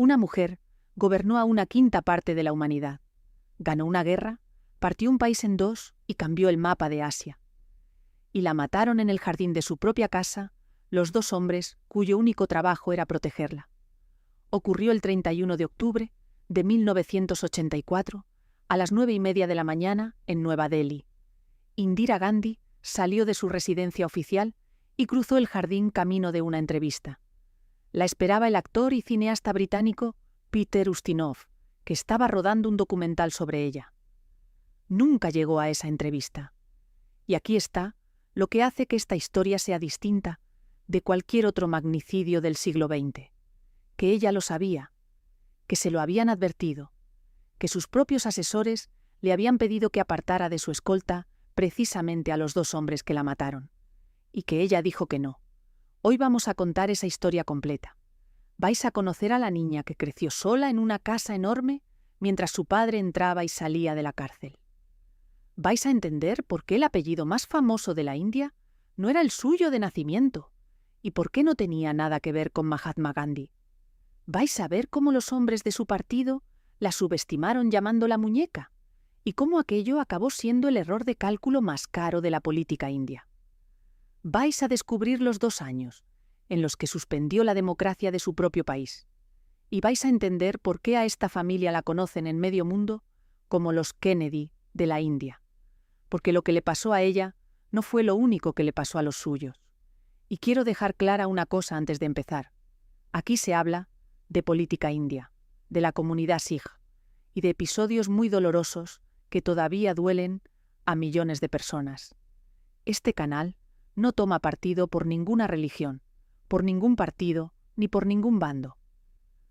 Una mujer gobernó a una quinta parte de la humanidad. Ganó una guerra, partió un país en dos y cambió el mapa de Asia. Y la mataron en el jardín de su propia casa los dos hombres cuyo único trabajo era protegerla. Ocurrió el 31 de octubre de 1984 a las 9:30 de la mañana en Nueva Delhi. Indira Gandhi salió de su residencia oficial y cruzó el jardín camino de una entrevista. La esperaba el actor y cineasta británico Peter Ustinov, que estaba rodando un documental sobre ella. Nunca llegó a esa entrevista. Y aquí está lo que hace que esta historia sea distinta de cualquier otro magnicidio del siglo XX. Que ella lo sabía, que se lo habían advertido, que sus propios asesores le habían pedido que apartara de su escolta precisamente a los dos hombres que la mataron, y que ella dijo que no. Hoy vamos a contar esa historia completa. Vais a conocer a la niña que creció sola en una casa enorme mientras su padre entraba y salía de la cárcel. Vais a entender por qué el apellido más famoso de la India no era el suyo de nacimiento y por qué no tenía nada que ver con Mahatma Gandhi. Vais a ver cómo los hombres de su partido la subestimaron llamándola muñeca y cómo aquello acabó siendo el error de cálculo más caro de la política india. Vais a descubrir los 2 años en los que suspendió la democracia de su propio país y vais a entender por qué a esta familia la conocen en medio mundo como los Kennedy de la India, porque lo que le pasó a ella no fue lo único que le pasó a los suyos. Y quiero dejar clara una cosa antes de empezar. Aquí se habla de política india, de la comunidad Sikh y de episodios muy dolorosos que todavía duelen a millones de personas. Este canal no toma partido por ninguna religión, por ningún partido ni por ningún bando.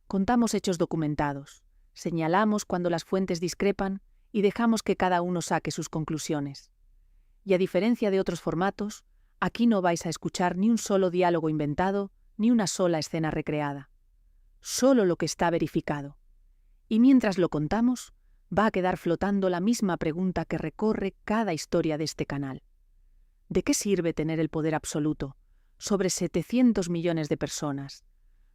Contamos hechos documentados, señalamos cuando las fuentes discrepan y dejamos que cada uno saque sus conclusiones. Y a diferencia de otros formatos, aquí no vais a escuchar ni un solo diálogo inventado ni una sola escena recreada. Solo lo que está verificado. Y mientras lo contamos, va a quedar flotando la misma pregunta que recorre cada historia de este canal. ¿De qué sirve tener el poder absoluto sobre 700 millones de personas,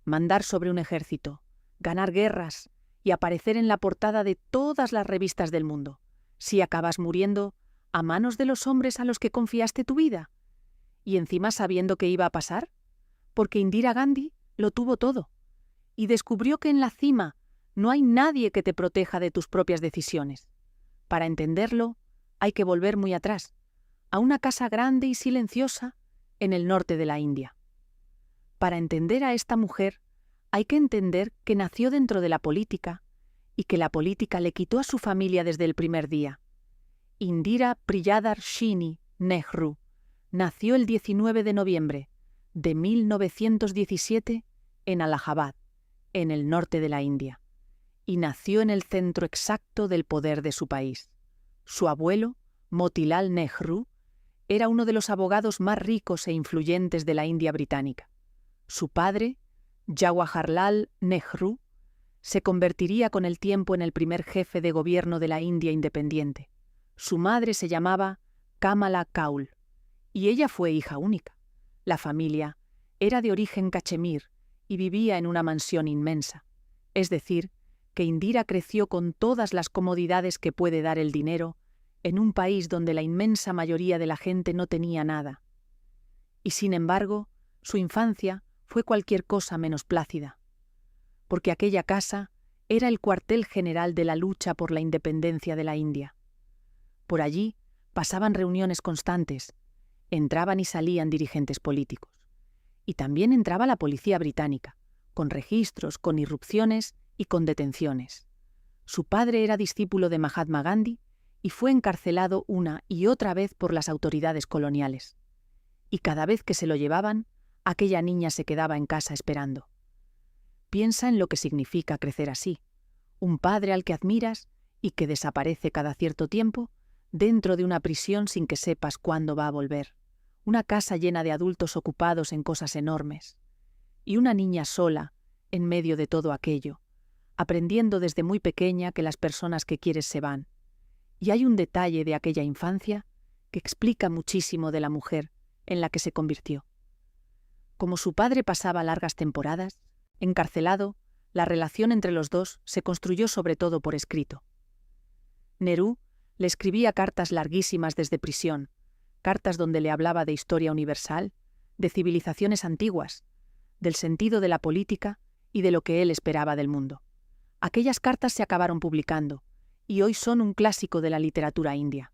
mandar sobre un ejército, ganar guerras y aparecer en la portada de todas las revistas del mundo, si acabas muriendo a manos de los hombres a los que confiaste tu vida? Y encima sabiendo qué iba a pasar, porque Indira Gandhi lo tuvo todo y descubrió que en la cima no hay nadie que te proteja de tus propias decisiones. Para entenderlo, hay que volver muy atrás, a una casa grande y silenciosa en el norte de la India. Para entender a esta mujer, hay que entender que nació dentro de la política y que la política le quitó a su familia desde el primer día. Indira Priyadarshini Nehru nació el 19 de noviembre de 1917 en Allahabad, en el norte de la India, y nació en el centro exacto del poder de su país. Su abuelo, Motilal Nehru, era uno de los abogados más ricos e influyentes de la India británica. Su padre, Jawaharlal Nehru, se convertiría con el tiempo en el primer jefe de gobierno de la India independiente. Su madre se llamaba Kamala Kaul, y ella fue hija única. La familia era de origen cachemir y vivía en una mansión inmensa. Es decir, que Indira creció con todas las comodidades que puede dar el dinero en un país donde la inmensa mayoría de la gente no tenía nada. Y sin embargo, su infancia fue cualquier cosa menos plácida, porque aquella casa era el cuartel general de la lucha por la independencia de la India. Por allí pasaban reuniones constantes, entraban y salían dirigentes políticos. Y también entraba la policía británica, con registros, con irrupciones y con detenciones. Su padre era discípulo de Mahatma Gandhi y fue encarcelado una y otra vez por las autoridades coloniales. Y cada vez que se lo llevaban, aquella niña se quedaba en casa esperando. Piensa en lo que significa crecer así. Un padre al que admiras y que desaparece cada cierto tiempo dentro de una prisión sin que sepas cuándo va a volver. Una casa llena de adultos ocupados en cosas enormes. Y una niña sola en medio de todo aquello, aprendiendo desde muy pequeña que las personas que quieres se van. Y hay un detalle de aquella infancia que explica muchísimo de la mujer en la que se convirtió. Como su padre pasaba largas temporadas, encarcelado, la relación entre los dos se construyó sobre todo por escrito. Nehru le escribía cartas larguísimas desde prisión, cartas donde le hablaba de historia universal, de civilizaciones antiguas, del sentido de la política y de lo que él esperaba del mundo. Aquellas cartas se acabaron publicando, y hoy son un clásico de la literatura india.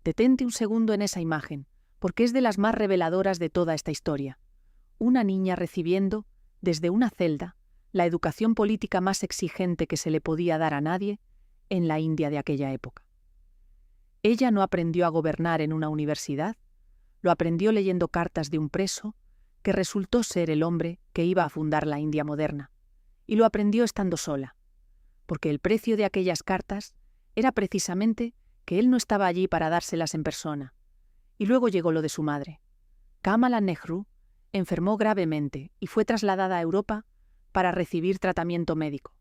Detente un segundo en esa imagen, porque es de las más reveladoras de toda esta historia. Una niña recibiendo, desde una celda, la educación política más exigente que se le podía dar a nadie en la India de aquella época. Ella no aprendió a gobernar en una universidad, lo aprendió leyendo cartas de un preso que resultó ser el hombre que iba a fundar la India moderna, y lo aprendió estando sola, porque el precio de aquellas cartas era precisamente que él no estaba allí para dárselas en persona. Y luego llegó lo de su madre. Kamala Nehru enfermó gravemente y fue trasladada a Europa para recibir tratamiento médico.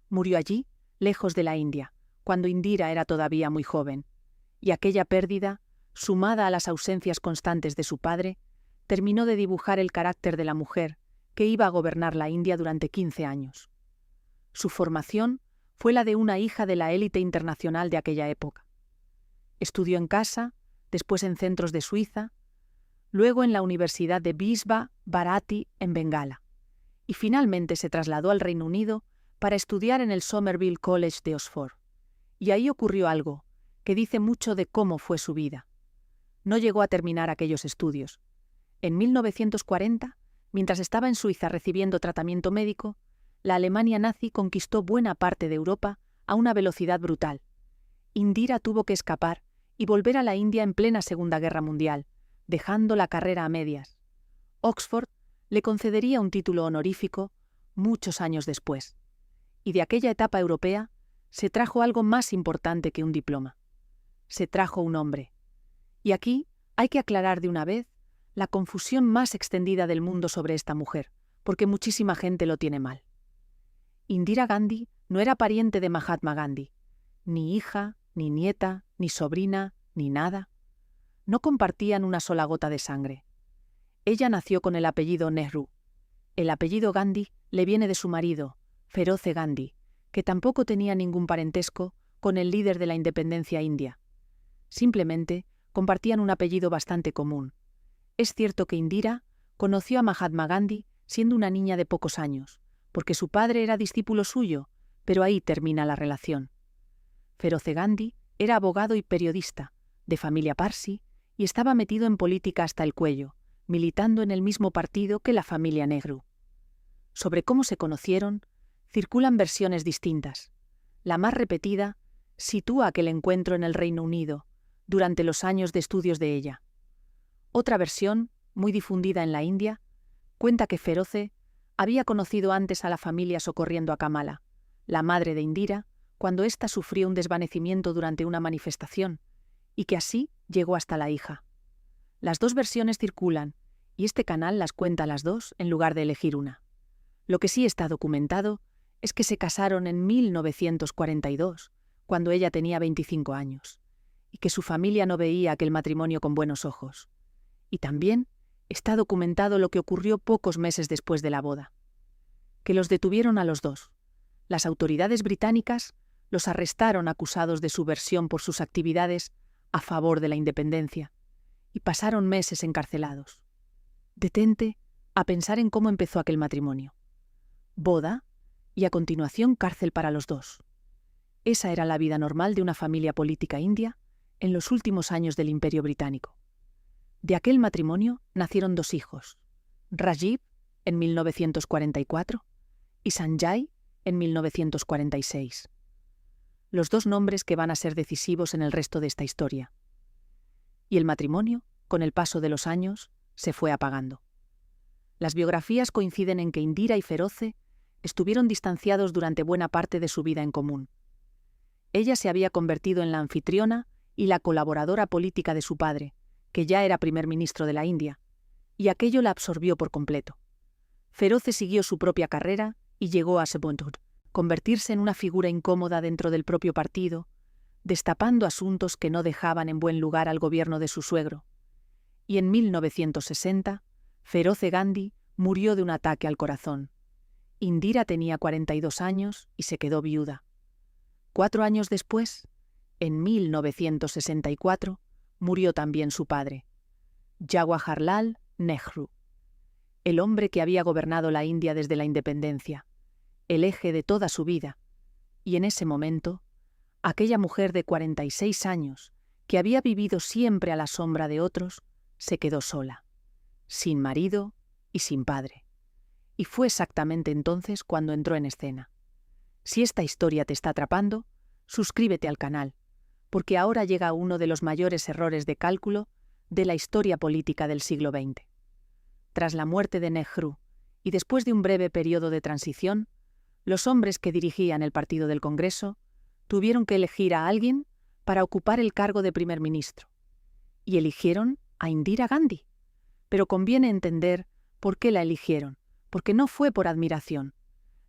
Murió allí, lejos de la India, cuando Indira era todavía muy joven, y aquella pérdida, sumada a las ausencias constantes de su padre, terminó de dibujar el carácter de la mujer que iba a gobernar la India durante 15 años. Su formación fue la de una hija de la élite internacional de aquella época. Estudió en casa, después en centros de Suiza, luego en la Universidad de Vishva Bharati en Bengala, y finalmente se trasladó al Reino Unido para estudiar en el Somerville College de Oxford. Y ahí ocurrió algo que dice mucho de cómo fue su vida. No llegó a terminar aquellos estudios. En 1940, mientras estaba en Suiza recibiendo tratamiento médico, la Alemania nazi conquistó buena parte de Europa a una velocidad brutal. Indira tuvo que escapar y volver a la India en plena Segunda Guerra Mundial, dejando la carrera a medias. Oxford le concedería un título honorífico muchos años después. Y de aquella etapa europea se trajo algo más importante que un diploma. Se trajo un hombre. Y aquí hay que aclarar de una vez la confusión más extendida del mundo sobre esta mujer, porque muchísima gente lo tiene mal. Indira Gandhi no era pariente de Mahatma Gandhi, ni hija, ni nieta, ni sobrina, ni nada. No compartían una sola gota de sangre. Ella nació con el apellido Nehru. El apellido Gandhi le viene de su marido, Feroze Gandhi, que tampoco tenía ningún parentesco con el líder de la independencia india. Simplemente compartían un apellido bastante común. Es cierto que Indira conoció a Mahatma Gandhi siendo una niña de pocos años, porque su padre era discípulo suyo, pero ahí termina la relación. Feroze Gandhi era abogado y periodista, de familia parsi, y estaba metido en política hasta el cuello, militando en el mismo partido que la familia Nehru. Sobre cómo se conocieron, circulan versiones distintas. La más repetida sitúa aquel encuentro en el Reino Unido, durante los años de estudios de ella. Otra versión, muy difundida en la India, cuenta que Feroze había conocido antes a la familia socorriendo a Kamala, la madre de Indira, cuando ésta sufrió un desvanecimiento durante una manifestación, y que así llegó hasta la hija. Las dos versiones circulan, y este canal las cuenta las dos en lugar de elegir una. Lo que sí está documentado es que se casaron en 1942, cuando ella tenía 25 años, y que su familia no veía aquel matrimonio con buenos ojos. Y también está documentado lo que ocurrió pocos meses después de la boda. Que los detuvieron a los dos. Las autoridades británicas los arrestaron acusados de subversión por sus actividades a favor de la independencia, y pasaron meses encarcelados. Detente a pensar en cómo empezó aquel matrimonio. Boda, y a continuación cárcel para los dos. Esa era la vida normal de una familia política india en los últimos años del Imperio Británico. De aquel matrimonio nacieron dos hijos, Rajiv en 1944 y Sanjay en 1946. Los dos nombres que van a ser decisivos en el resto de esta historia. Y el matrimonio, con el paso de los años, se fue apagando. Las biografías coinciden en que Indira y Feroze estuvieron distanciados durante buena parte de su vida en común. Ella se había convertido en la anfitriona y la colaboradora política de su padre, que ya era primer ministro de la India, y aquello la absorbió por completo. Feroze siguió su propia carrera y llegó a convertirse en una figura incómoda dentro del propio partido, destapando asuntos que no dejaban en buen lugar al gobierno de su suegro. Y en 1960, Feroze Gandhi murió de un ataque al corazón. Indira tenía 42 años y se quedó viuda. 4 años después, en 1964, murió también su padre, Jawaharlal Nehru, el hombre que había gobernado la India desde la independencia, el eje de toda su vida, y en ese momento, aquella mujer de 46 años, que había vivido siempre a la sombra de otros, se quedó sola, sin marido y sin padre. Y fue exactamente entonces cuando entró en escena. Si esta historia te está atrapando, suscríbete al canal, porque ahora llega uno de los mayores errores de cálculo de la historia política del siglo XX. Tras la muerte de Nehru y después de un breve periodo de transición, los hombres que dirigían el partido del Congreso tuvieron que elegir a alguien para ocupar el cargo de primer ministro. Y eligieron a Indira Gandhi. Pero conviene entender por qué la eligieron, porque no fue por admiración.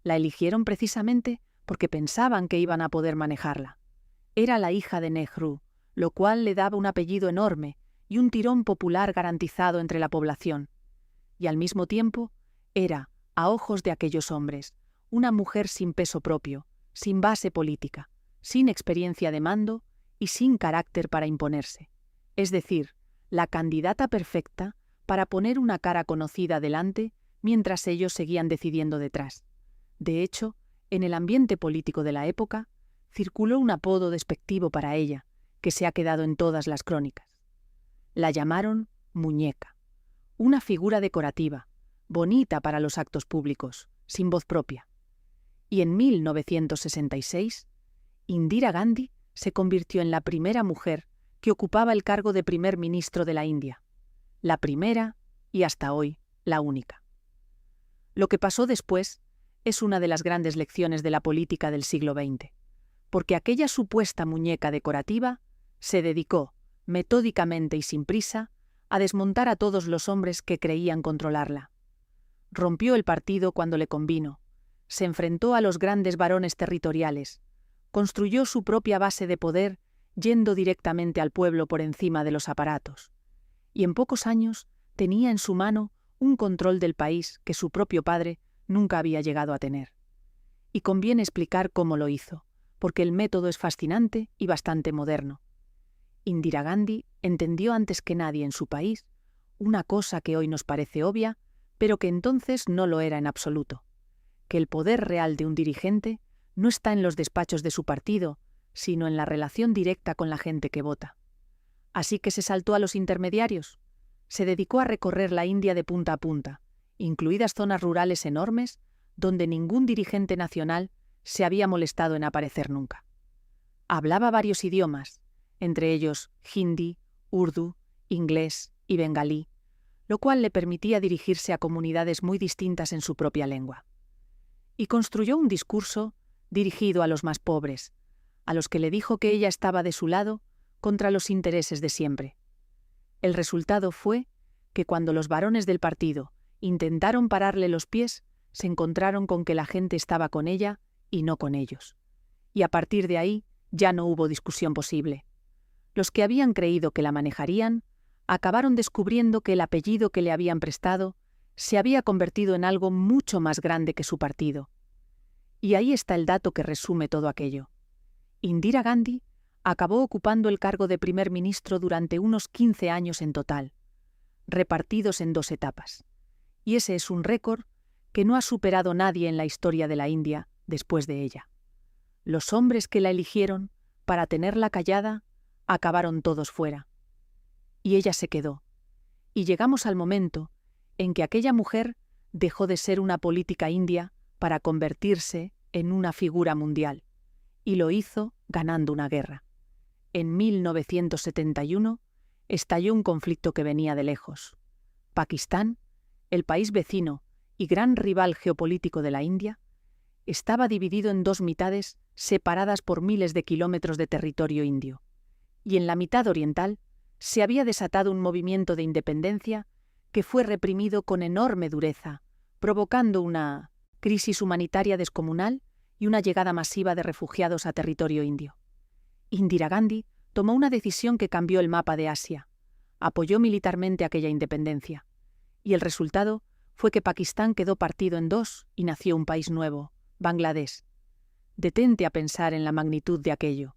La eligieron precisamente porque pensaban que iban a poder manejarla. Era la hija de Nehru, lo cual le daba un apellido enorme y un tirón popular garantizado entre la población. Y al mismo tiempo, era, a ojos de aquellos hombres, una mujer sin peso propio, sin base política, sin experiencia de mando y sin carácter para imponerse. Es decir, la candidata perfecta para poner una cara conocida delante mientras ellos seguían decidiendo detrás. De hecho, en el ambiente político de la época, circuló un apodo despectivo para ella, que se ha quedado en todas las crónicas. La llamaron muñeca, una figura decorativa, bonita para los actos públicos, sin voz propia. Y en 1966, Indira Gandhi se convirtió en la primera mujer que ocupaba el cargo de primer ministro de la India. La primera y hasta hoy la única. Lo que pasó después es una de las grandes lecciones de la política del siglo XX, porque aquella supuesta muñeca decorativa se dedicó, metódicamente y sin prisa, a desmontar a todos los hombres que creían controlarla. Rompió el partido cuando le convino, se enfrentó a los grandes varones territoriales, construyó su propia base de poder yendo directamente al pueblo por encima de los aparatos, y en pocos años tenía en su mano un control del país que su propio padre nunca había llegado a tener. Y conviene explicar cómo lo hizo, porque el método es fascinante y bastante moderno. Indira Gandhi entendió antes que nadie en su país una cosa que hoy nos parece obvia, pero que entonces no lo era en absoluto, que el poder real de un dirigente no está en los despachos de su partido, sino en la relación directa con la gente que vota. Así que se saltó a los intermediarios, se dedicó a recorrer la India de punta a punta, incluidas zonas rurales enormes donde ningún dirigente nacional se había molestado en aparecer nunca. Hablaba varios idiomas, entre ellos hindi, urdu, inglés y bengalí, lo cual le permitía dirigirse a comunidades muy distintas en su propia lengua. Y construyó un discurso dirigido a los más pobres, a los que le dijo que ella estaba de su lado contra los intereses de siempre. El resultado fue que cuando los varones del partido intentaron pararle los pies, se encontraron con que la gente estaba con ella y no con ellos. Y a partir de ahí ya no hubo discusión posible. Los que habían creído que la manejarían acabaron descubriendo que el apellido que le habían prestado se había convertido en algo mucho más grande que su partido. Y ahí está el dato que resume todo aquello. Indira Gandhi acabó ocupando el cargo de primer ministro durante unos 15 años en total, repartidos en 2 etapas. Y ese es un récord que no ha superado nadie en la historia de la India después de ella. Los hombres que la eligieron para tenerla callada acabaron todos fuera. Y ella se quedó. Y llegamos al momento en que aquella mujer dejó de ser una política india para convertirse en una figura mundial. Y lo hizo ganando una guerra. En 1971 estalló un conflicto que venía de lejos. Pakistán, el país vecino y gran rival geopolítico de la India, estaba dividido en 2 mitades separadas por miles de kilómetros de territorio indio. Y en la mitad oriental se había desatado un movimiento de independencia que fue reprimido con enorme dureza, provocando una crisis humanitaria descomunal y una llegada masiva de refugiados a territorio indio. Indira Gandhi tomó una decisión que cambió el mapa de Asia, apoyó militarmente aquella independencia, y el resultado fue que Pakistán quedó partido en dos y nació un país nuevo, Bangladesh. Detente a pensar en la magnitud de aquello.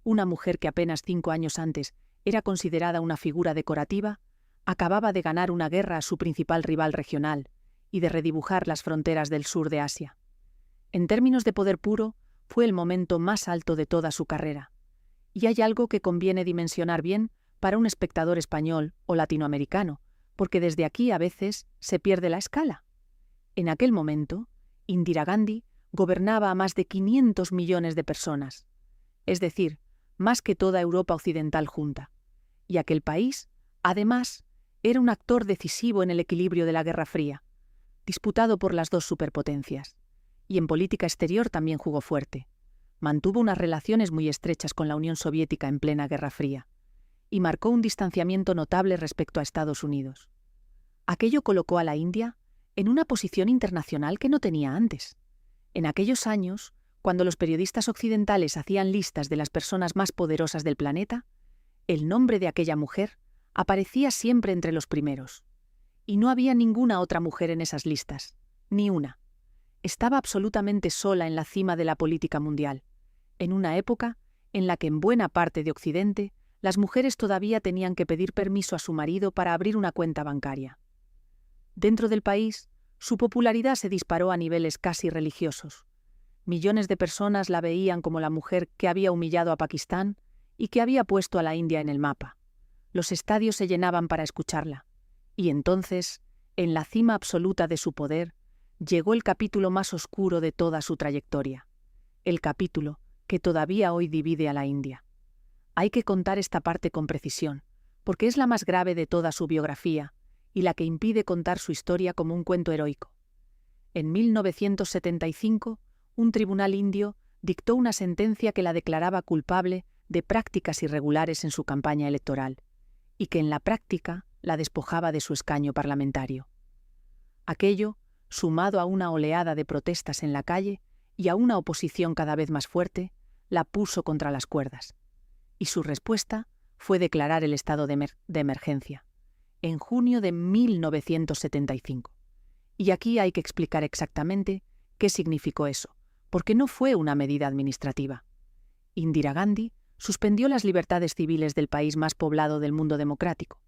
Una mujer que apenas 5 años antes era considerada una figura decorativa, acababa de ganar una guerra a su principal rival regional y de redibujar las fronteras del sur de Asia. En términos de poder puro, fue el momento más alto de toda su carrera. Y hay algo que conviene dimensionar bien para un espectador español o latinoamericano, porque desde aquí a veces se pierde la escala. En aquel momento, Indira Gandhi gobernaba a más de 500 millones de personas, es decir, más que toda Europa occidental junta. Y aquel país, además, era un actor decisivo en el equilibrio de la Guerra Fría, disputado por las dos superpotencias. Y en política exterior también jugó fuerte. Mantuvo unas relaciones muy estrechas con la Unión Soviética en plena Guerra Fría, y marcó un distanciamiento notable respecto a Estados Unidos. Aquello colocó a la India en una posición internacional que no tenía antes. En aquellos años, cuando los periodistas occidentales hacían listas de las personas más poderosas del planeta, el nombre de aquella mujer aparecía siempre entre los primeros. Y no había ninguna otra mujer en esas listas, ni una. Estaba absolutamente sola en la cima de la política mundial, en una época en la que en buena parte de Occidente las mujeres todavía tenían que pedir permiso a su marido para abrir una cuenta bancaria. Dentro del país, su popularidad se disparó a niveles casi religiosos. Millones de personas la veían como la mujer que había humillado a Pakistán y que había puesto a la India en el mapa. Los estadios se llenaban para escucharla. Y entonces, en la cima absoluta de su poder, llegó el capítulo más oscuro de toda su trayectoria. El capítulo que todavía hoy divide a la India. Hay que contar esta parte con precisión, porque es la más grave de toda su biografía y la que impide contar su historia como un cuento heroico. En 1975, un tribunal indio dictó una sentencia que la declaraba culpable de prácticas irregulares en su campaña electoral y que en la práctica la despojaba de su escaño parlamentario. Aquello, sumado a una oleada de protestas en la calle y a una oposición cada vez más fuerte, la puso contra las cuerdas. Y su respuesta fue declarar el estado de emergencia, en junio de 1975. Y aquí hay que explicar exactamente qué significó eso, porque no fue una medida administrativa. Indira Gandhi suspendió las libertades civiles del país más poblado del mundo democrático.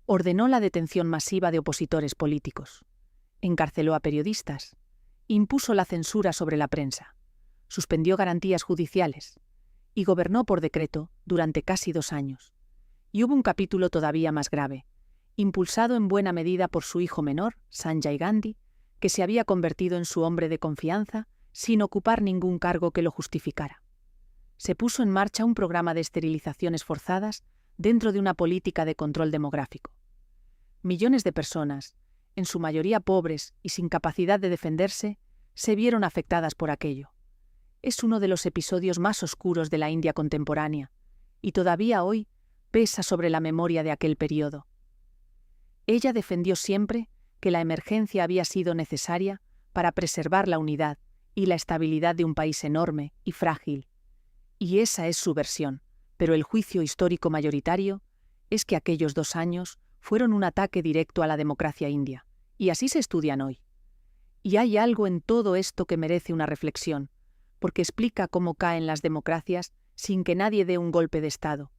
Ordenó la detención masiva de opositores políticos. Encarceló a periodistas. Impuso la censura sobre la prensa. Suspendió garantías judiciales. Y gobernó por decreto durante casi 2 años. Y hubo un capítulo todavía más grave, impulsado en buena medida por su hijo menor, Sanjay Gandhi, que se había convertido en su hombre de confianza sin ocupar ningún cargo que lo justificara. Se puso en marcha un programa de esterilizaciones forzadas dentro de una política de control demográfico. Millones de personas, en su mayoría pobres y sin capacidad de defenderse, se vieron afectadas por aquello. Es uno de los episodios más oscuros de la India contemporánea, y todavía hoy pesa sobre la memoria de aquel periodo. Ella defendió siempre que la emergencia había sido necesaria para preservar la unidad y la estabilidad de un país enorme y frágil. Y esa es su versión, pero el juicio histórico mayoritario es que aquellos 2 años fueron un ataque directo a la democracia india, y así se estudian hoy. Y hay algo en todo esto que merece una reflexión, porque explica cómo caen las democracias sin que nadie dé un golpe de Estado.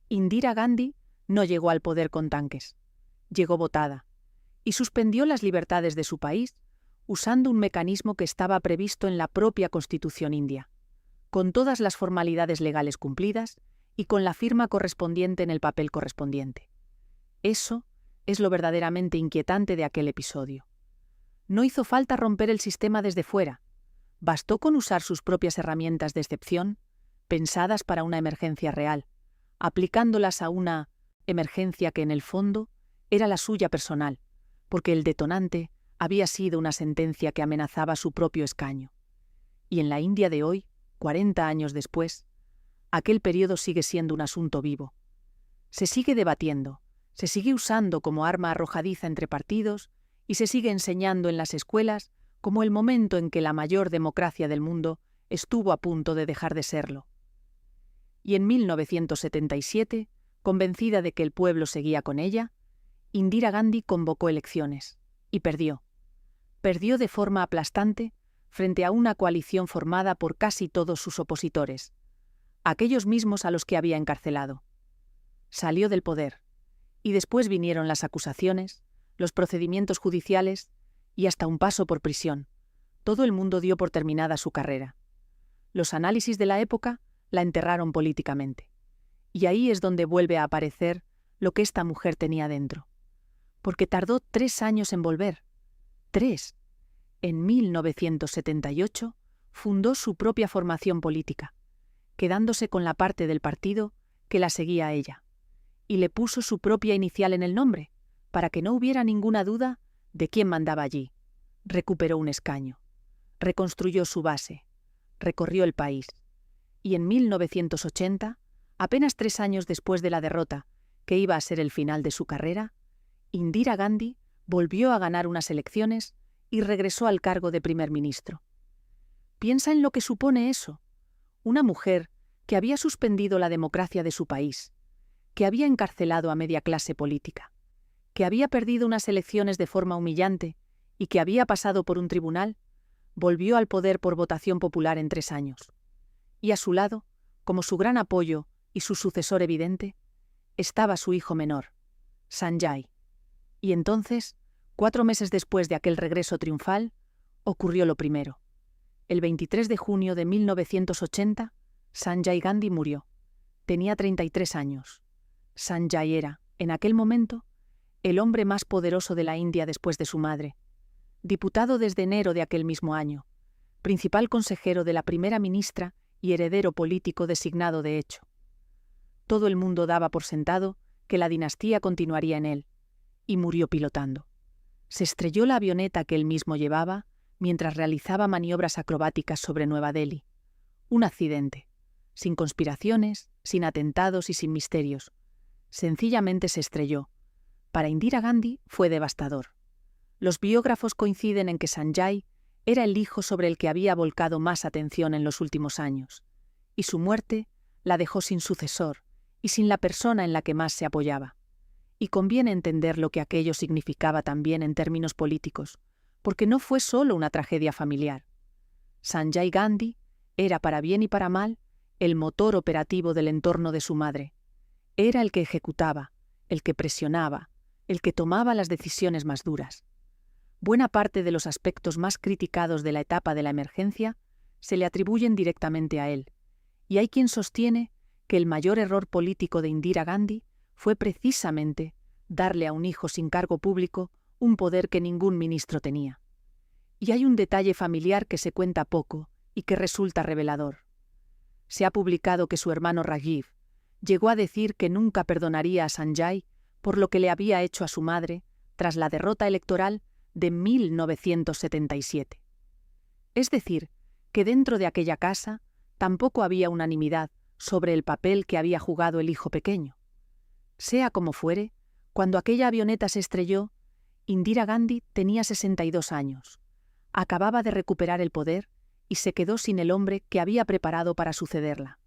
Indira Gandhi no llegó al poder con tanques, llegó votada, y suspendió las libertades de su país usando un mecanismo que estaba previsto en la propia Constitución india, con todas las formalidades legales cumplidas y con la firma correspondiente en el papel correspondiente. Eso es lo verdaderamente inquietante de aquel episodio. No hizo falta romper el sistema desde fuera, bastó con usar sus propias herramientas de excepción, pensadas para una emergencia real, aplicándolas a una emergencia que en el fondo era la suya personal, porque el detonante había sido una sentencia que amenazaba su propio escaño. Y en la India de hoy, 40 años después, aquel periodo sigue siendo un asunto vivo. Se sigue debatiendo, se sigue usando como arma arrojadiza entre partidos y se sigue enseñando en las escuelas como el momento en que la mayor democracia del mundo estuvo a punto de dejar de serlo. Y en 1977, convencida de que el pueblo seguía con ella, Indira Gandhi convocó elecciones, y perdió. Perdió de forma aplastante frente a una coalición formada por casi todos sus opositores, aquellos mismos a los que había encarcelado. Salió del poder, y después vinieron las acusaciones, los procedimientos judiciales y hasta un paso por prisión. Todo el mundo dio por terminada su carrera. Los análisis de la época la enterraron políticamente. Y ahí es donde vuelve a aparecer lo que esta mujer tenía dentro. Porque tardó 3 años en volver. 3. En 1978 fundó su propia formación política, quedándose con la parte del partido que la seguía a ella, y le puso su propia inicial en el nombre, para que no hubiera ninguna duda de quién mandaba allí. Recuperó un escaño, reconstruyó su base, recorrió el país, y en 1980, apenas 3 años después de la derrota, que iba a ser el final de su carrera, Indira Gandhi volvió a ganar unas elecciones y regresó al cargo de primer ministro. Piensa en lo que supone eso. Una mujer que había suspendido la democracia de su país, que había encarcelado a media clase política, que había perdido unas elecciones de forma humillante y que había pasado por un tribunal, volvió al poder por votación popular en 3 años. Y a su lado, como su gran apoyo y su sucesor evidente, estaba su hijo menor, Sanjay. Y entonces, 4 meses después de aquel regreso triunfal, ocurrió lo primero. El 23 de junio de 1980, Sanjay Gandhi murió. Tenía 33 años. Sanjay era, en aquel momento, el hombre más poderoso de la India después de su madre. Diputado desde enero de aquel mismo año, principal consejero de la primera ministra y heredero político designado de hecho. Todo el mundo daba por sentado que la dinastía continuaría en él, y murió pilotando. Se estrelló la avioneta que él mismo llevaba mientras realizaba maniobras acrobáticas sobre Nueva Delhi. Un accidente, sin conspiraciones, sin atentados y sin misterios. Sencillamente se estrelló. Para Indira Gandhi fue devastador. Los biógrafos coinciden en que Sanjay era el hijo sobre el que había volcado más atención en los últimos años, y su muerte la dejó sin sucesor y sin la persona en la que más se apoyaba. Y conviene entender lo que aquello significaba también en términos políticos, porque no fue solo una tragedia familiar. Sanjay Gandhi era, para bien y para mal, el motor operativo del entorno de su madre. Era el que ejecutaba, el que presionaba, el que tomaba las decisiones más duras. Buena parte de los aspectos más criticados de la etapa de la emergencia se le atribuyen directamente a él, y hay quien sostiene que el mayor error político de Indira Gandhi fue precisamente darle a un hijo sin cargo público un poder que ningún ministro tenía. Y hay un detalle familiar que se cuenta poco y que resulta revelador. Se ha publicado que su hermano Rajiv llegó a decir que nunca perdonaría a Sanjay por lo que le había hecho a su madre tras la derrota electoral de 1977. Es decir, que dentro de aquella casa tampoco había unanimidad sobre el papel que había jugado el hijo pequeño. Sea como fuere, cuando aquella avioneta se estrelló, Indira Gandhi tenía 62 años. Acababa de recuperar el poder y se quedó sin el hombre que había preparado para sucederla.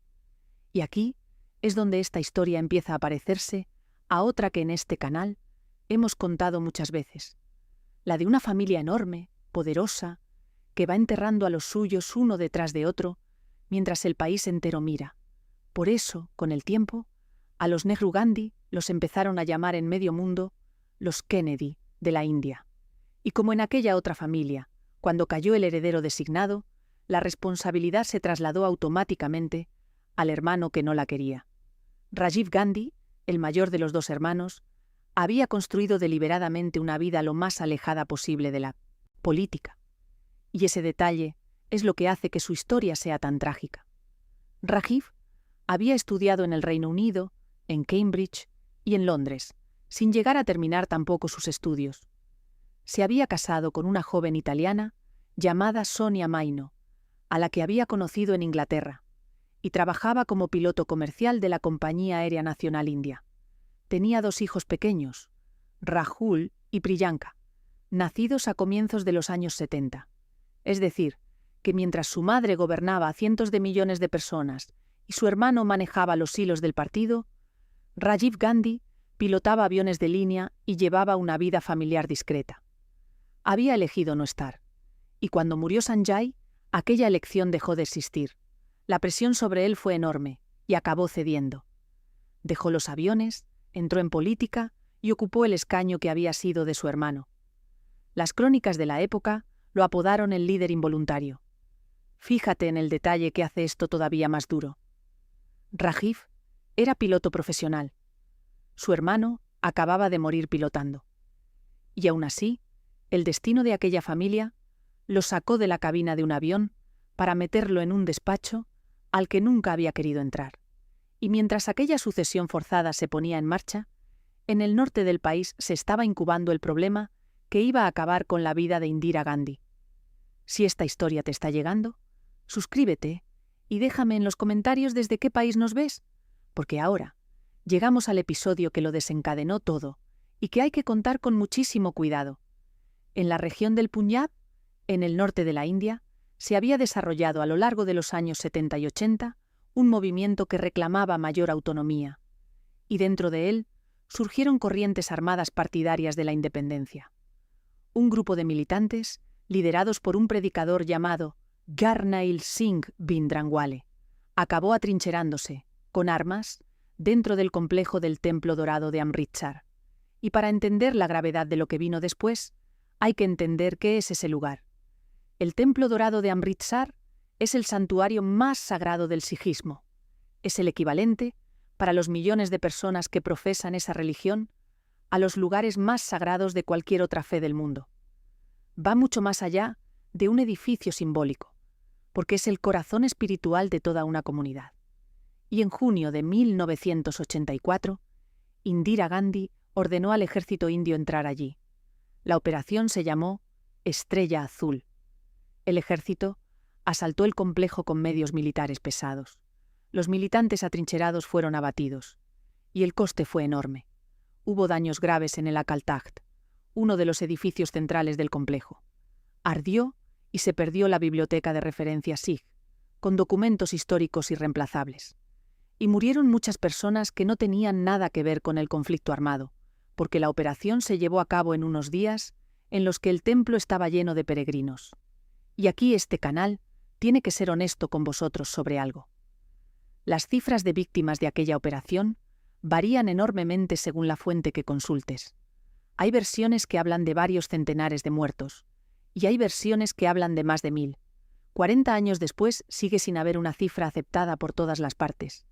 Y aquí es donde esta historia empieza a parecerse a otra que en este canal hemos contado muchas veces. La de una familia enorme, poderosa, que va enterrando a los suyos uno detrás de otro, mientras el país entero mira. Por eso, con el tiempo, a los Nehru Gandhi los empezaron a llamar en medio mundo los Kennedy de la India. Y como en aquella otra familia, cuando cayó el heredero designado, la responsabilidad se trasladó automáticamente al hermano que no la quería. Rajiv Gandhi, el mayor de los 2 hermanos, había construido deliberadamente una vida lo más alejada posible de la política. Y ese detalle es lo que hace que su historia sea tan trágica. Rajiv había estudiado en el Reino Unido, en Cambridge y en Londres, sin llegar a terminar tampoco sus estudios. Se había casado con una joven italiana llamada Sonia Maino, a la que había conocido en Inglaterra, y trabajaba como piloto comercial de la Compañía Aérea Nacional India. Tenía 2 hijos pequeños, Rahul y Priyanka, nacidos a comienzos de los años 70. Es decir, que mientras su madre gobernaba a cientos de millones de personas y su hermano manejaba los hilos del partido, Rajiv Gandhi pilotaba aviones de línea y llevaba una vida familiar discreta. había elegido no estar. Y cuando murió Sanjay, aquella elección dejó de existir. La presión sobre él fue enorme, y acabó cediendo. Dejó los aviones, entró en política y ocupó el escaño que había sido de su hermano. Las crónicas de la época lo apodaron el líder involuntario. Fíjate en el detalle que hace esto todavía más duro. Rajiv era piloto profesional. Su hermano acababa de morir pilotando. Y aún así, el destino de aquella familia lo sacó de la cabina de un avión para meterlo en un despacho al que nunca había querido entrar. Y mientras aquella sucesión forzada se ponía en marcha, en el norte del país se estaba incubando el problema que iba a acabar con la vida de Indira Gandhi. Si esta historia te está llegando, suscríbete y déjame en los comentarios desde qué país nos ves, porque ahora llegamos al episodio que lo desencadenó todo y que hay que contar con muchísimo cuidado. En la región del Punjab, en el norte de la India, se había desarrollado a lo largo de los años 70 y 80 un movimiento que reclamaba mayor autonomía, y dentro de él surgieron corrientes armadas partidarias de la independencia. Un grupo de militantes, liderados por un predicador llamado Garnail Singh Bhindranwale, acabó atrincherándose, con armas, dentro del complejo del Templo Dorado de Amritsar. Y para entender la gravedad de lo que vino después, hay que entender qué es ese lugar. El Templo Dorado de Amritsar es el santuario más sagrado del sijismo. Es el equivalente, para los millones de personas que profesan esa religión, a los lugares más sagrados de cualquier otra fe del mundo. Va mucho más allá de un edificio simbólico, porque es el corazón espiritual de toda una comunidad. Y en junio de 1984, Indira Gandhi ordenó al ejército indio entrar allí. La operación se llamó Estrella Azul. El ejército asaltó el complejo con medios militares pesados. Los militantes atrincherados fueron abatidos, y el coste fue enorme. Hubo daños graves en el Akal Takht, uno de los edificios centrales del complejo. Ardió y se perdió la biblioteca de referencia Sikh, con documentos históricos irreemplazables. Y murieron muchas personas que no tenían nada que ver con el conflicto armado, porque la operación se llevó a cabo en unos días en los que el templo estaba lleno de peregrinos. Y aquí este canal tiene que ser honesto con vosotros sobre algo. Las cifras de víctimas de aquella operación varían enormemente según la fuente que consultes. Hay versiones que hablan de varios centenares de muertos, y hay versiones que hablan de más de 1000. 40 años después sigue sin haber una cifra aceptada por todas las partes.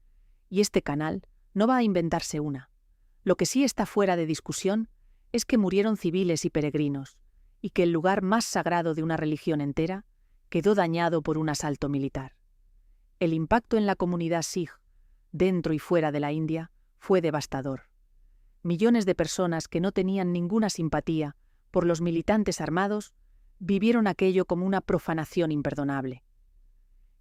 Y este canal no va a inventarse una. Lo que sí está fuera de discusión es que murieron civiles y peregrinos, y que el lugar más sagrado de una religión entera quedó dañado por un asalto militar. El impacto en la comunidad Sikh, dentro y fuera de la India, fue devastador. Millones de personas que no tenían ninguna simpatía por los militantes armados vivieron aquello como una profanación imperdonable.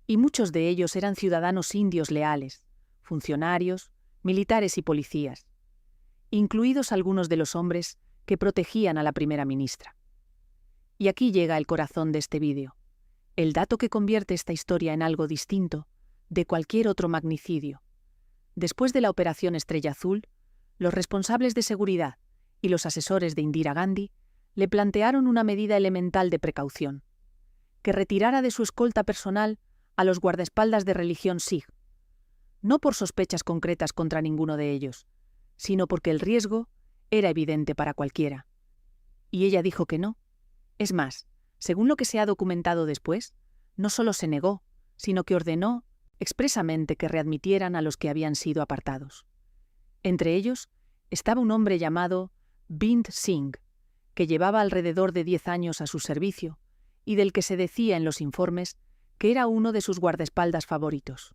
Y muchos de ellos eran ciudadanos indios leales, funcionarios, militares y policías, incluidos algunos de los hombres que protegían a la primera ministra. Y aquí llega el corazón de este vídeo, el dato que convierte esta historia en algo distinto de cualquier otro magnicidio. Después de la Operación Estrella Azul, los responsables de seguridad y los asesores de Indira Gandhi le plantearon una medida elemental de precaución, que retirara de su escolta personal a los guardaespaldas de religión Sikh, no por sospechas concretas contra ninguno de ellos, sino porque el riesgo era evidente para cualquiera. Y ella dijo que no. Es más, según lo que se ha documentado después, no solo se negó, sino que ordenó expresamente que readmitieran a los que habían sido apartados. Entre ellos estaba un hombre llamado Bind Singh, que llevaba alrededor de 10 años a su servicio y del que se decía en los informes que era uno de sus guardaespaldas favoritos.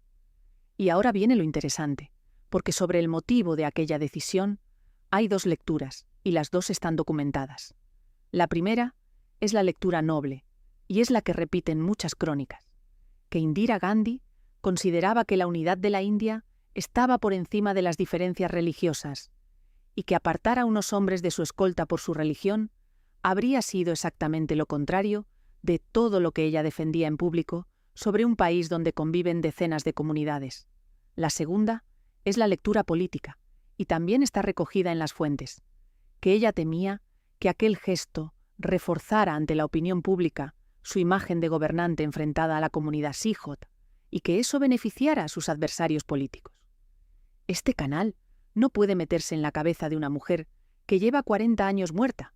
Y ahora viene lo interesante, porque sobre el motivo de aquella decisión hay 2 lecturas, y las 2 están documentadas. La primera es la lectura noble, y es la que repiten muchas crónicas, que Indira Gandhi consideraba que la unidad de la India estaba por encima de las diferencias religiosas, y que apartar a unos hombres de su escolta por su religión habría sido exactamente lo contrario de todo lo que ella defendía en público sobre un país donde conviven decenas de comunidades. La segunda es la lectura política, y también está recogida en las fuentes, que ella temía que aquel gesto reforzara ante la opinión pública su imagen de gobernante enfrentada a la comunidad Sijot y que eso beneficiara a sus adversarios políticos. Este canal no puede meterse en la cabeza de una mujer que lleva 40 años muerta,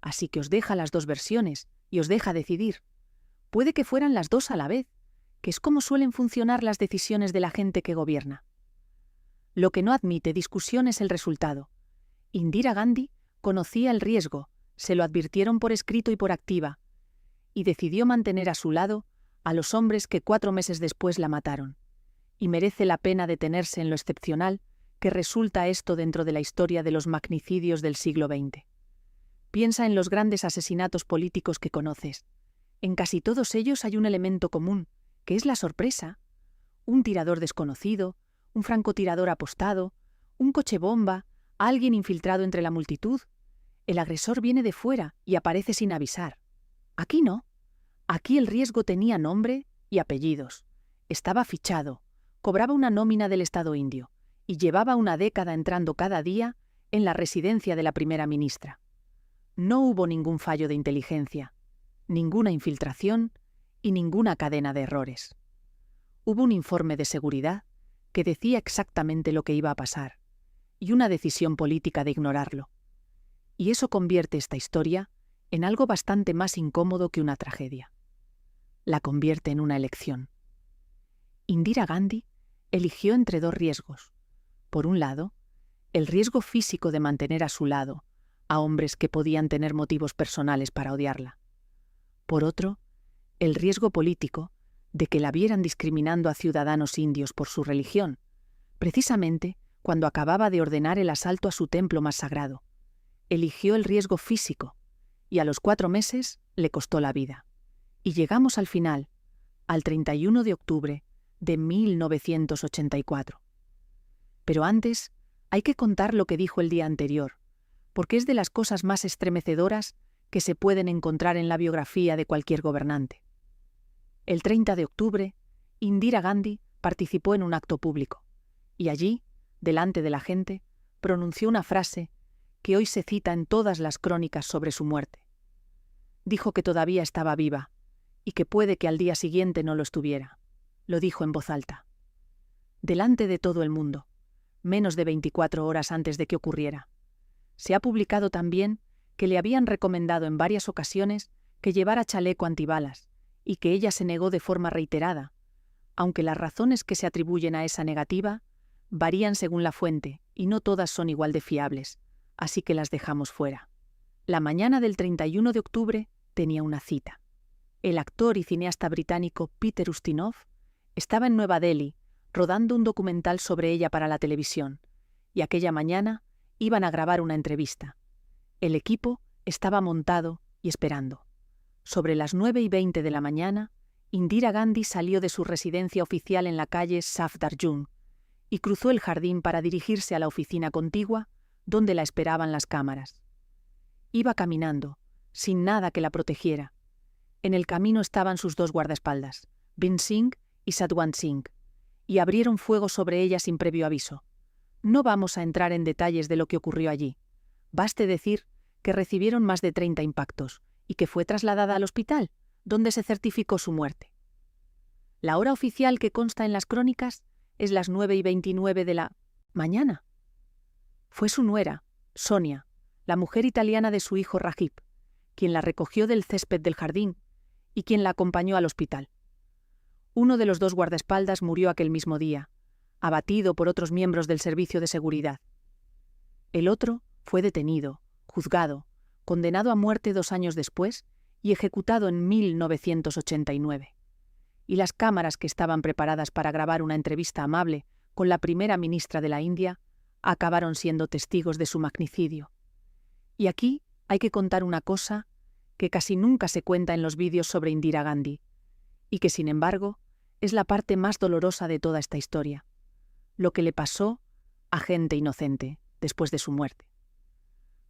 así que os deja las dos versiones y os deja decidir. Puede que fueran las dos a la vez, que es como suelen funcionar las decisiones de la gente que gobierna. Lo que no admite discusión es el resultado. Indira Gandhi conocía el riesgo, se lo advirtieron por escrito y por activa, y decidió mantener a su lado a los hombres que 4 meses después la mataron. Y merece la pena detenerse en lo excepcional que resulta esto dentro de la historia de los magnicidios del siglo XX. Piensa en los grandes asesinatos políticos que conoces. En casi todos ellos hay un elemento común, que es la sorpresa. Un tirador desconocido, un francotirador apostado, un coche bomba, alguien infiltrado entre la multitud. El agresor viene de fuera y aparece sin avisar. Aquí no. Aquí el riesgo tenía nombre y apellidos. Estaba fichado, cobraba una nómina del Estado indio y llevaba una década entrando cada día en la residencia de la primera ministra. No hubo ningún fallo de inteligencia, ninguna infiltración y ninguna cadena de errores. Hubo un informe de seguridad que decía exactamente lo que iba a pasar y una decisión política de ignorarlo. Y eso convierte esta historia en algo bastante más incómodo que una tragedia. La convierte en una elección. Indira Gandhi eligió entre dos riesgos. Por un lado, el riesgo físico de mantener a su lado a hombres que podían tener motivos personales para odiarla. Por otro, el riesgo político de que la vieran discriminando a ciudadanos indios por su religión, precisamente cuando acababa de ordenar el asalto a su templo más sagrado. Eligió el riesgo físico, y a los 4 meses le costó la vida. Y llegamos al final, al 31 de octubre de 1984. Pero antes, hay que contar lo que dijo el día anterior, porque es de las cosas más estremecedoras que se pueden encontrar en la biografía de cualquier gobernante. El 30 de octubre, Indira Gandhi participó en un acto público, y allí, delante de la gente, pronunció una frase que hoy se cita en todas las crónicas sobre su muerte. Dijo que todavía estaba viva, y que puede que al día siguiente no lo estuviera. Lo dijo en voz alta. Delante de todo el mundo, menos de 24 horas antes de que ocurriera. Se ha publicado también que le habían recomendado en varias ocasiones que llevara chaleco antibalas, y que ella se negó de forma reiterada, aunque las razones que se atribuyen a esa negativa varían según la fuente, y no todas son igual de fiables, así que las dejamos fuera. La mañana del 31 de octubre tenía una cita. El actor y cineasta británico Peter Ustinov estaba en Nueva Delhi rodando un documental sobre ella para la televisión, y aquella mañana iban a grabar una entrevista. El equipo estaba montado y esperando. Sobre las 9:20 de la mañana, Indira Gandhi salió de su residencia oficial en la calle Safdarjung y cruzó el jardín para dirigirse a la oficina contigua, donde la esperaban las cámaras. Iba caminando, sin nada que la protegiera. En el camino estaban sus 2 guardaespaldas, Bin Singh y Satwant Singh, y abrieron fuego sobre ella sin previo aviso. No vamos a entrar en detalles de lo que ocurrió allí. Baste decir que recibieron más de 30 impactos y que fue trasladada al hospital, donde se certificó su muerte. La hora oficial que consta en las crónicas es las 9:29 de la mañana. Fue su nuera, Sonia, la mujer italiana de su hijo Rajiv, quien la recogió del césped del jardín y quien la acompañó al hospital. Uno de los 2 guardaespaldas murió aquel mismo día, abatido por otros miembros del servicio de seguridad. El otro fue detenido, juzgado, condenado a muerte 2 años después y ejecutado en 1989. Y las cámaras que estaban preparadas para grabar una entrevista amable con la primera ministra de la India acabaron siendo testigos de su magnicidio. Y aquí hay que contar una cosa que casi nunca se cuenta en los vídeos sobre Indira Gandhi, y que, sin embargo, es la parte más dolorosa de toda esta historia, lo que le pasó a gente inocente después de su muerte.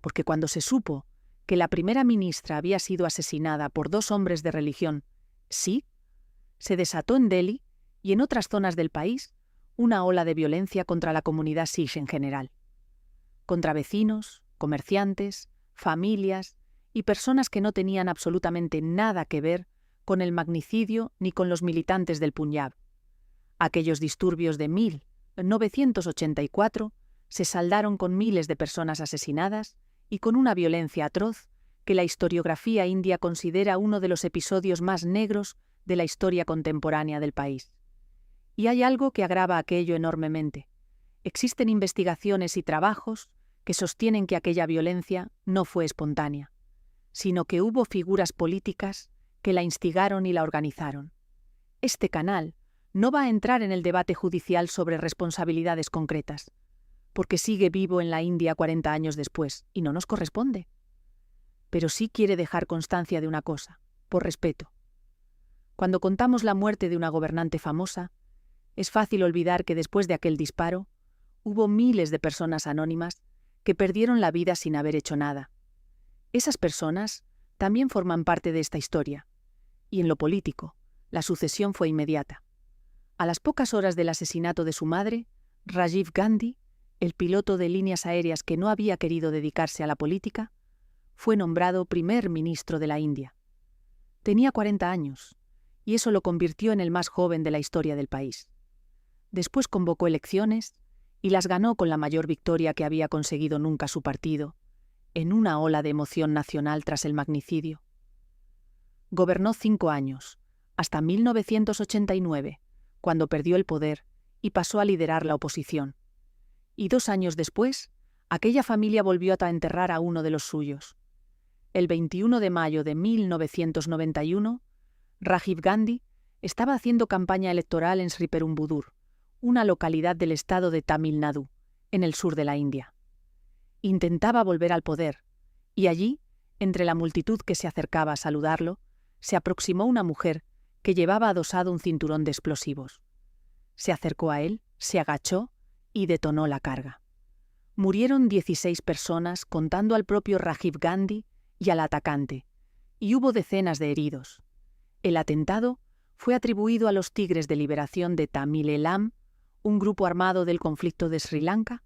Porque cuando se supo que la primera ministra había sido asesinada por 2 hombres de religión Sikh, se desató en Delhi y en otras zonas del país una ola de violencia contra la comunidad Sikh en general. Contra vecinos, comerciantes, familias y personas que no tenían absolutamente nada que ver con el magnicidio ni con los militantes del Punyab. Aquellos disturbios de 1984 se saldaron con miles de personas asesinadas y con una violencia atroz que la historiografía india considera uno de los episodios más negros de la historia contemporánea del país. Y hay algo que agrava aquello enormemente. Existen investigaciones y trabajos que sostienen que aquella violencia no fue espontánea, sino que hubo figuras políticas que la instigaron y la organizaron. Este canal no va a entrar en el debate judicial sobre responsabilidades concretas, porque sigue vivo en la India 40 años después y no nos corresponde. Pero sí quiere dejar constancia de una cosa, por respeto. Cuando contamos la muerte de una gobernante famosa, es fácil olvidar que después de aquel disparo hubo miles de personas anónimas que perdieron la vida sin haber hecho nada. Esas personas también forman parte de esta historia, y en lo político, la sucesión fue inmediata. A las pocas horas del asesinato de su madre, Rajiv Gandhi, el piloto de líneas aéreas que no había querido dedicarse a la política, fue nombrado primer ministro de la India. Tenía 40 años, y eso lo convirtió en el más joven de la historia del país. Después convocó elecciones y las ganó con la mayor victoria que había conseguido nunca su partido, en una ola de emoción nacional tras el magnicidio. Gobernó 5 años, hasta 1989, cuando perdió el poder y pasó a liderar la oposición. Y 2 años después, aquella familia volvió a enterrar a uno de los suyos. El 21 de mayo de 1991, Rajiv Gandhi estaba haciendo campaña electoral en Sriperumbudur, una localidad del estado de Tamil Nadu, en el sur de la India. Intentaba volver al poder, y allí, entre la multitud que se acercaba a saludarlo, se aproximó una mujer que llevaba adosado un cinturón de explosivos. Se acercó a él, se agachó y detonó la carga. Murieron 16 personas, contando al propio Rajiv Gandhi y al atacante, y hubo decenas de heridos. El atentado fue atribuido a los Tigres de Liberación de Tamil Eelam, un grupo armado del conflicto de Sri Lanka,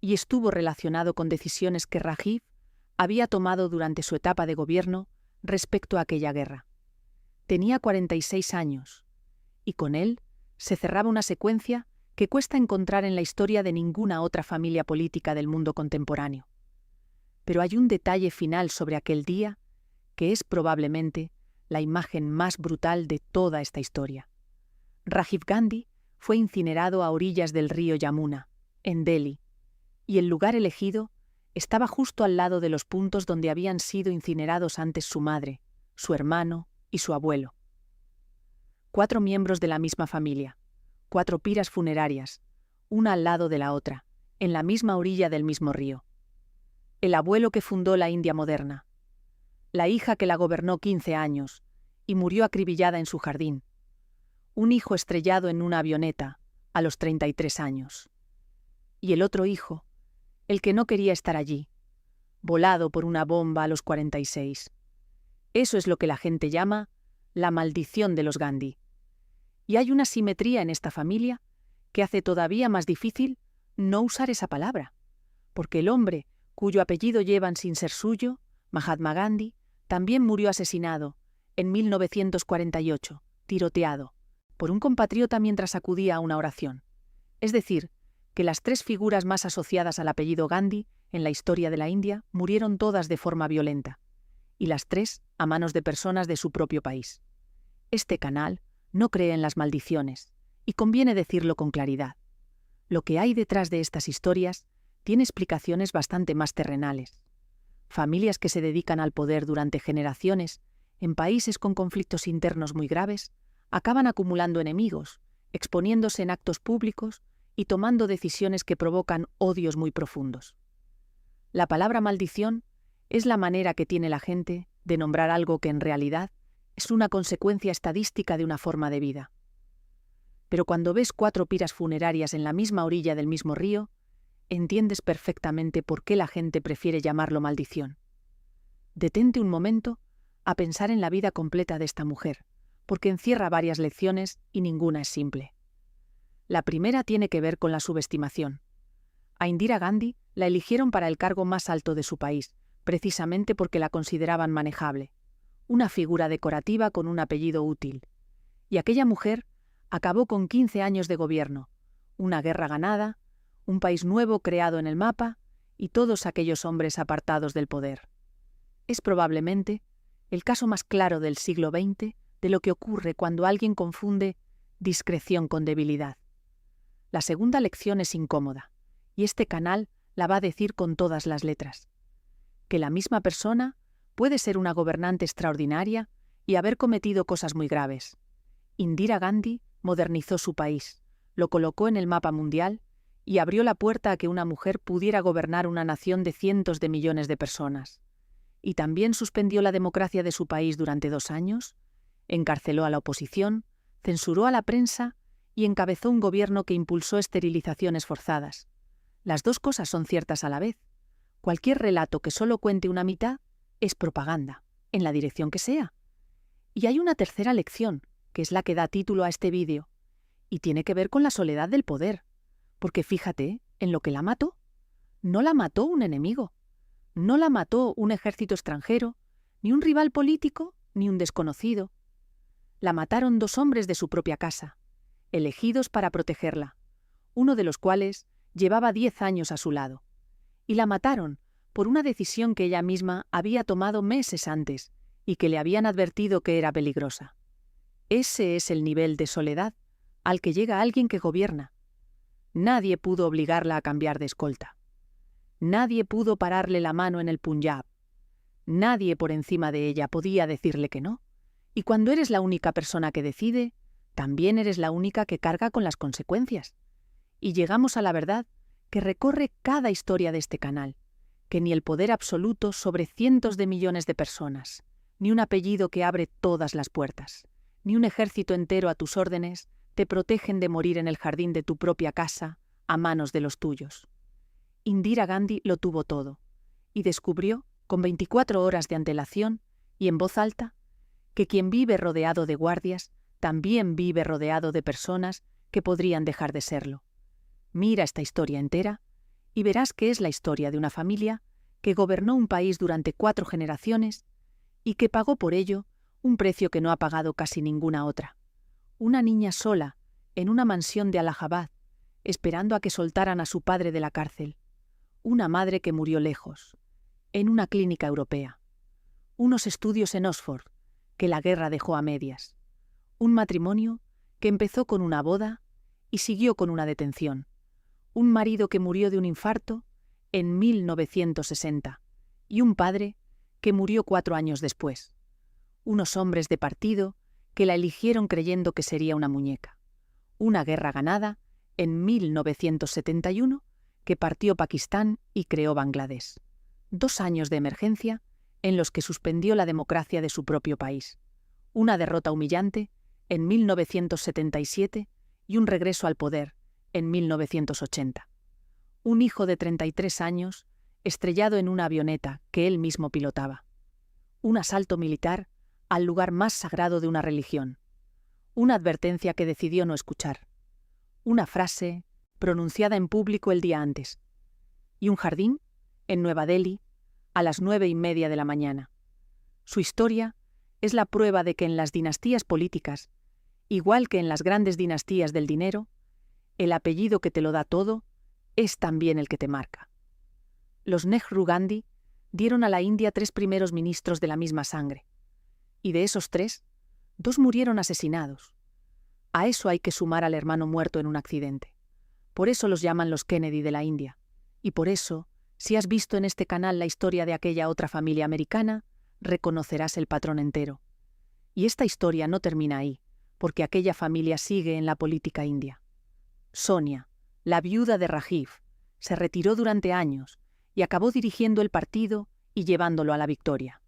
y estuvo relacionado con decisiones que Rajiv había tomado durante su etapa de gobierno respecto a aquella guerra. Tenía 46 años, y con él se cerraba una secuencia que cuesta encontrar en la historia de ninguna otra familia política del mundo contemporáneo. Pero hay un detalle final sobre aquel día que es probablemente la imagen más brutal de toda esta historia. Rajiv Gandhi fue incinerado a orillas del río Yamuna, en Delhi, y el lugar elegido estaba justo al lado de los puntos donde habían sido incinerados antes su madre, su hermano y su abuelo. 4 miembros de la misma familia, 4 piras funerarias, una al lado de la otra, en la misma orilla del mismo río. El abuelo que fundó la India moderna, la hija que la gobernó 15 años y murió acribillada en su jardín, un hijo estrellado en una avioneta a los 33 años, y el otro hijo, el que no quería estar allí, volado por una bomba a los 46. Eso es lo que la gente llama la maldición de los Gandhi. Y hay una simetría en esta familia que hace todavía más difícil no usar esa palabra, porque el hombre cuyo apellido llevan sin ser suyo, Mahatma Gandhi, también murió asesinado en 1948, tiroteado, por un compatriota mientras acudía a una oración. Es decir, que las 3 figuras más asociadas al apellido Gandhi en la historia de la India murieron todas de forma violenta, y las 3 a manos de personas de su propio país. Este canal no cree en las maldiciones, y conviene decirlo con claridad. Lo que hay detrás de estas historias tiene explicaciones bastante más terrenales. Familias que se dedican al poder durante generaciones, en países con conflictos internos muy graves, acaban acumulando enemigos, exponiéndose en actos públicos y tomando decisiones que provocan odios muy profundos. La palabra maldición es la manera que tiene la gente de nombrar algo que en realidad es una consecuencia estadística de una forma de vida. Pero cuando ves 4 piras funerarias en la misma orilla del mismo río, entiendes perfectamente por qué la gente prefiere llamarlo maldición. Detente un momento a pensar en la vida completa de esta mujer, porque encierra varias lecciones y ninguna es simple. La primera tiene que ver con la subestimación. A Indira Gandhi la eligieron para el cargo más alto de su país, precisamente porque la consideraban manejable, una figura decorativa con un apellido útil. Y aquella mujer acabó con 15 años de gobierno, una guerra ganada, un país nuevo creado en el mapa y todos aquellos hombres apartados del poder. Es probablemente el caso más claro del siglo XX de lo que ocurre cuando alguien confunde discreción con debilidad. La segunda lección es incómoda, y este canal la va a decir con todas las letras. Que la misma persona puede ser una gobernante extraordinaria y haber cometido cosas muy graves. Indira Gandhi modernizó su país, lo colocó en el mapa mundial y abrió la puerta a que una mujer pudiera gobernar una nación de cientos de millones de personas. Y también suspendió la democracia de su país durante 2 años, encarceló a la oposición, censuró a la prensa y encabezó un gobierno que impulsó esterilizaciones forzadas. Las dos cosas son ciertas a la vez. Cualquier relato que solo cuente una mitad es propaganda, en la dirección que sea. Y hay una tercera lección, que es la que da título a este vídeo, y tiene que ver con la soledad del poder. Porque fíjate en lo que la mató. No la mató un enemigo. No la mató un ejército extranjero, ni un rival político, ni un desconocido. La mataron 2 hombres de su propia casa, elegidos para protegerla, uno de los cuales llevaba 10 años a su lado. Y la mataron por una decisión que ella misma había tomado meses antes y que le habían advertido que era peligrosa. Ese es el nivel de soledad al que llega alguien que gobierna. Nadie pudo obligarla a cambiar de escolta. Nadie pudo pararle la mano en el Punjab. Nadie por encima de ella podía decirle que no. Y cuando eres la única persona que decide, también eres la única que carga con las consecuencias. Y llegamos a la verdad que recorre cada historia de este canal, que ni el poder absoluto sobre cientos de millones de personas, ni un apellido que abre todas las puertas, ni un ejército entero a tus órdenes te protegen de morir en el jardín de tu propia casa a manos de los tuyos. Indira Gandhi lo tuvo todo, y descubrió, con 24 horas de antelación y en voz alta, que quien vive rodeado de guardias también vive rodeado de personas que podrían dejar de serlo. Mira esta historia entera y verás que es la historia de una familia que gobernó un país durante 4 generaciones y que pagó por ello un precio que no ha pagado casi ninguna otra. Una niña sola, en una mansión de Allahabad, esperando a que soltaran a su padre de la cárcel. Una madre que murió lejos, en una clínica europea. Unos estudios en Oxford, que la guerra dejó a medias. Un matrimonio que empezó con una boda y siguió con una detención. Un marido que murió de un infarto en 1960 y un padre que murió 4 años después. Unos hombres de partido que la eligieron creyendo que sería una muñeca. Una guerra ganada en 1971 que partió Pakistán y creó Bangladesh. 2 años de emergencia en los que suspendió la democracia de su propio país. Una derrota humillante en 1977 y un regreso al poder en 1980. Un hijo de 33 años estrellado en una avioneta que él mismo pilotaba. Un asalto militar al lugar más sagrado de una religión. Una advertencia que decidió no escuchar. Una frase pronunciada en público el día antes. Y un jardín en Nueva Delhi a las 9:30 de la mañana. Su historia es la prueba de que en las dinastías políticas, igual que en las grandes dinastías del dinero, el apellido que te lo da todo es también el que te marca. Los Nehru Gandhi dieron a la India 3 primeros ministros de la misma sangre, y de esos 3, 2 murieron asesinados. A eso hay que sumar al hermano muerto en un accidente. Por eso los llaman los Kennedy de la India, y por eso, si has visto en este canal la historia de aquella otra familia americana, reconocerás el patrón entero. Y esta historia no termina ahí, porque aquella familia sigue en la política india. Sonia, la viuda de Rajiv, se retiró durante años y acabó dirigiendo el partido y llevándolo a la victoria.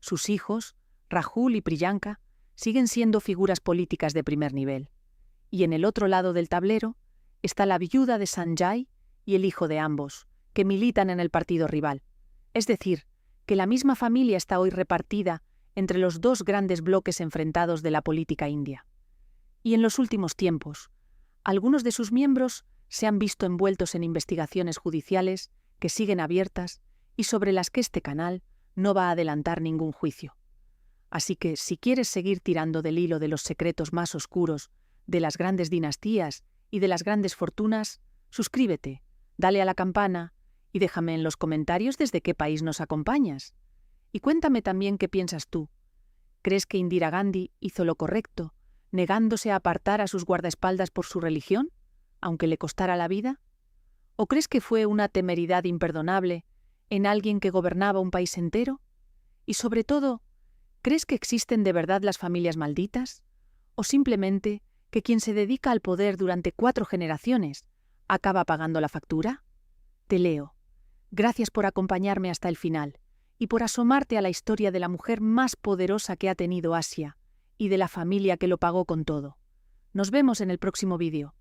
Sus hijos, Rahul y Priyanka, siguen siendo figuras políticas de primer nivel. Y en el otro lado del tablero está la viuda de Sanjay y el hijo de ambos, que militan en el partido rival. Es decir, que la misma familia está hoy repartida entre los 2 grandes bloques enfrentados de la política india. Y en los últimos tiempos, algunos de sus miembros se han visto envueltos en investigaciones judiciales que siguen abiertas y sobre las que este canal no va a adelantar ningún juicio. Así que, si quieres seguir tirando del hilo de los secretos más oscuros, de las grandes dinastías y de las grandes fortunas, suscríbete, dale a la campana y déjame en los comentarios desde qué país nos acompañas. Y cuéntame también qué piensas tú. ¿Crees que Indira Gandhi hizo lo correcto, negándose a apartar a sus guardaespaldas por su religión, aunque le costara la vida? ¿O crees que fue una temeridad imperdonable en alguien que gobernaba un país entero? Y sobre todo, ¿crees que existen de verdad las familias malditas? ¿O simplemente que quien se dedica al poder durante 4 generaciones acaba pagando la factura? Te leo. Gracias por acompañarme hasta el final y por asomarte a la historia de la mujer más poderosa que ha tenido Asia y de la familia que lo pagó con todo. Nos vemos en el próximo vídeo.